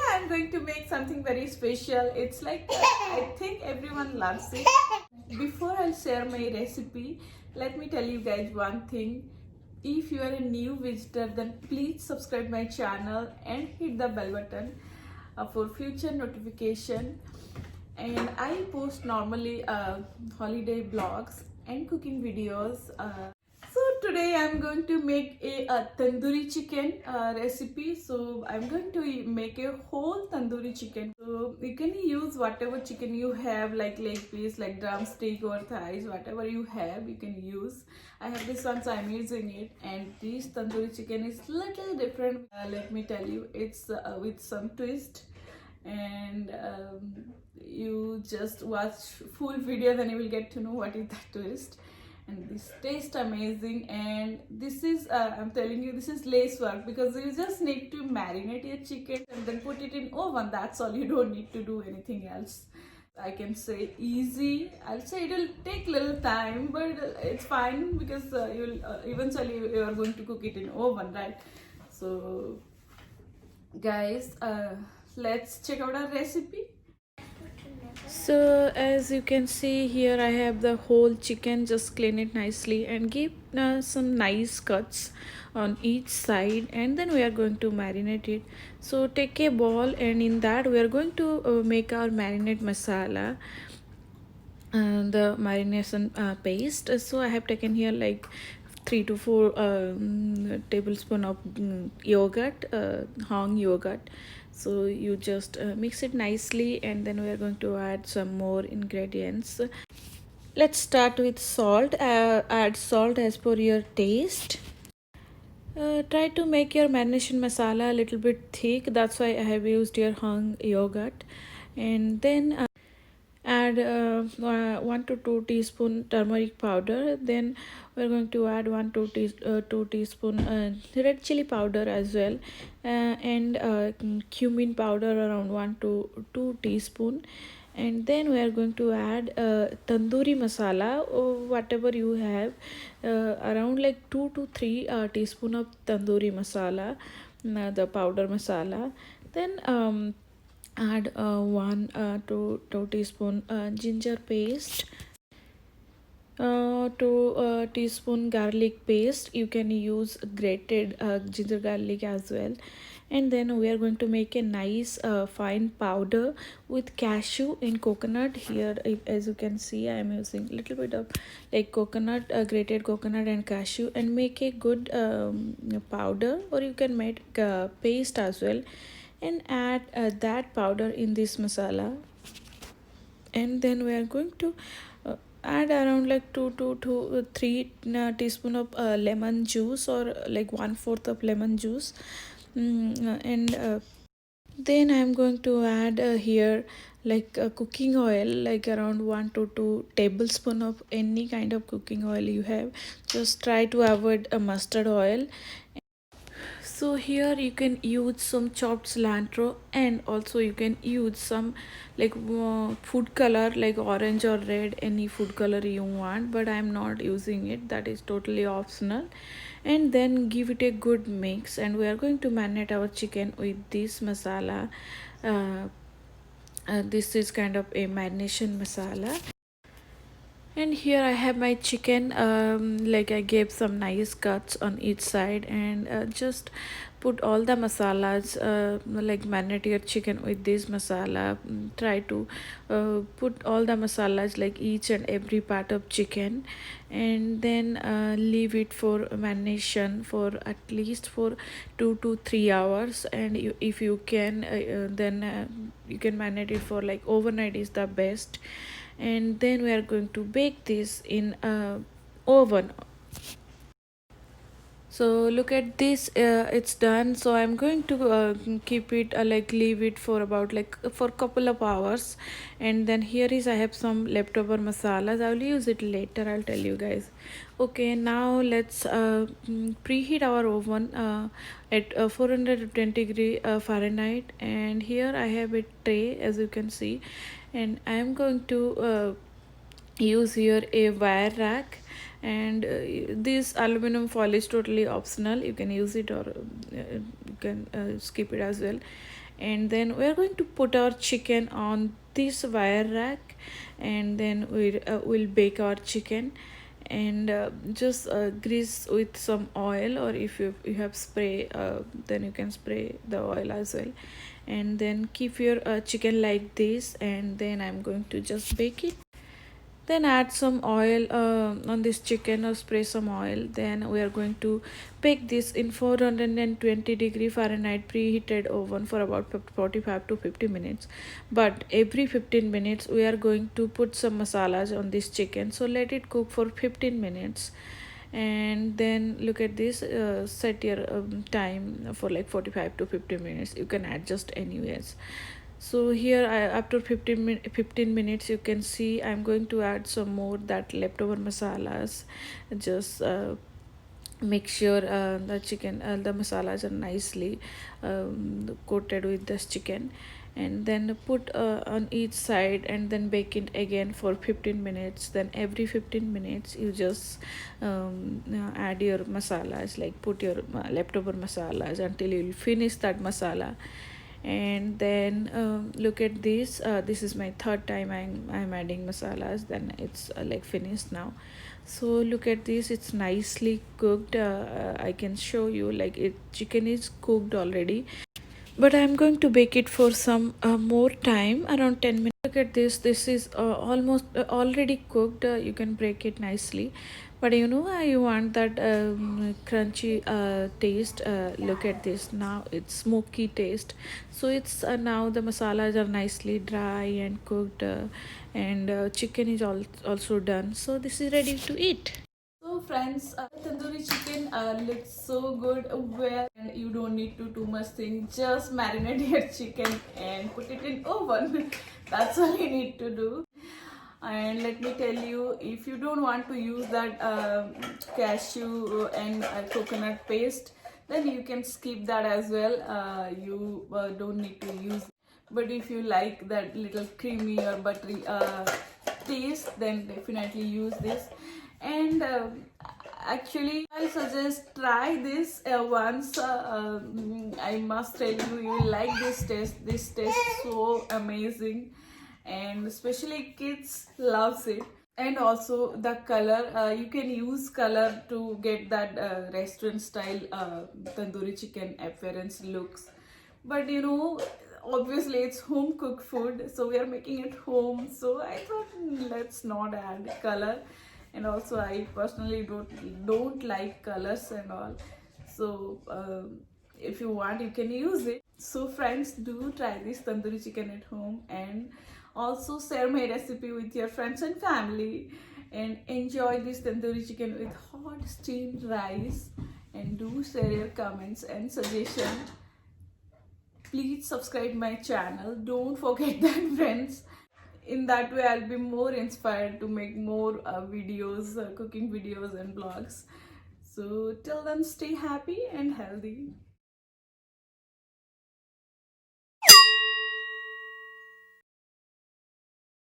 I'm going to make something very special. It's like I think everyone loves it. Before I share my recipe, let me tell you guys one thing. If you are a new visitor, then please subscribe my channel and hit the bell button for future notification. And I post normally holiday vlogs and cooking videos. So today I'm going to make a tandoori chicken recipe. So I'm going to make a whole tandoori chicken. So you can use whatever chicken you have, like leg piece, like drumstick or thighs, whatever you have, you can use. I have this one, so I'm using it. And this tandoori chicken is little different. Let me tell you, it's with some twist. And you just watch full video, then you will get to know what is that twist. And this tastes amazing. And this is I'm telling you, this is less work because you just need to marinate your chicken and then put it in oven. That's all. You don't need to do anything else. I can say easy. I'll say it'll take little time, but it's fine because you'll eventually you are going to cook it in oven, right? So guys, let's check out our recipe. So as you can see here, I have the whole chicken. Just clean it nicely and give some nice cuts on each side, and then we are going to marinate it. So take a bowl, and in that we are going to make our marinade masala, the marination paste. So I have taken here like 3 to 4 tablespoon of yogurt, Hong yogurt. So you just mix it nicely, and then we are going to add some more ingredients. Let's start with salt. Add salt as per your taste. Try to make your marination masala a little bit thick. That's why I have used your Hong yogurt. And then add 1 to 2 teaspoon turmeric powder. Then we're going to add 2 teaspoon red chili powder as well, and cumin powder around 1 to 2 teaspoon. And then we are going to add tandoori masala, or whatever you have, around like 2 to 3 teaspoon of tandoori masala, the powder masala. Then add 1 to 2 teaspoon ginger paste, 2 teaspoon garlic paste. You can use grated ginger garlic as well. And then we are going to make a nice fine powder with cashew and coconut. Here as you can see, I am using little bit of like coconut, grated coconut and cashew, and make a good powder, or you can make paste as well, and add that powder in this masala. And then we are going to add around like 2 to 3 teaspoon of lemon juice, or like 1/4 of lemon juice. And then I'm going to add here like cooking oil, like around 1 to 2 tablespoon of any kind of cooking oil you have. Just try to avoid a mustard oil. So here you can use some chopped cilantro, and also you can use some like food color, like orange or red, any food color you want, but I'm not using it. That is totally optional. And then give it a good mix, and we are going to marinate our chicken with this masala. This is kind of a marination masala. And here I have my chicken. Like I gave some nice cuts on each side, and just put all the masalas, like marinate your chicken with this masala. Try to put all the masalas like each and every part of chicken, and then leave it for marination for at least for 2 to 3 hours. And if you can, then you can marinate it for like overnight is the best. And then we are going to bake this in a oven. So look at this, it's done. So I'm going to keep it like leave it for about like for couple of hours. And then here is I have some leftover masalas. I will use it later, I'll tell you guys. Okay, now let's preheat our oven at 420 degree Fahrenheit. And here I have a tray, as you can see, and I am going to use here a wire rack. And this aluminum foil is totally optional. You can use it, or you can skip it as well. And then we are going to put our chicken on this wire rack, and then we'll bake our chicken. And just grease with some oil, or if you have spray, then you can spray the oil as well. And then keep your chicken like this, and then I'm going to just bake it. Then add some oil on this chicken, or spray some oil. Then we are going to bake this in 420 Fahrenheit preheated oven for about 45 to 50 minutes. But every 15 minutes we are going to put some masalas on this chicken, so let it cook for 15 minutes. And then look at this, set your time for like 45 to 50 minutes. You can adjust anyways. So here after 15 minutes, you can see I'm going to add some more that leftover masalas. Just make sure the masalas are nicely coated with this chicken, and then put on each side, and then bake it again for 15 minutes. Then every 15 minutes you just add your masalas, like put your leftover masalas until you finish that masala. And then look at this, this is my third time I'm adding masalas, then it's like finished now. So look at this, it's nicely cooked. I can show you, like, it chicken is cooked already, but I'm going to bake it for some more time, around 10 minutes. Look at this, this is almost already cooked. You can break it nicely, but you know, you want that crunchy taste. Look at this, now it's smoky taste. So it's now the masalas are nicely dry and cooked, and chicken is also done, so this is ready to eat. So friends, tandoori chicken looks so good. Well, and you don't need to do too much thing. Just marinate your chicken and put it in oven. That's all you need to do. And let me tell you, if you don't want to use that cashew and coconut paste, then you can skip that as well. You don't need to use. But if you like that little creamy or buttery taste, then definitely use this. And actually, I suggest try this once. I must tell you, you will like this taste. This tastes so amazing, and especially kids loves it. And also the color, you can use color to get that restaurant style tandoori chicken appearance looks. But you know, obviously it's home cooked food, so we are making it home, so I thought, let's not add color. And also I personally don't like colors and all, so if you want, you can use it. So friends, do try this tandoori chicken at home, and also share my recipe with your friends and family, and enjoy this tandoori chicken with hot steamed rice. And do share your comments and suggestions. Please subscribe my channel, don't forget that, friends. In that way, I'll be more inspired to make more videos, cooking videos and vlogs. So till then, stay happy and healthy.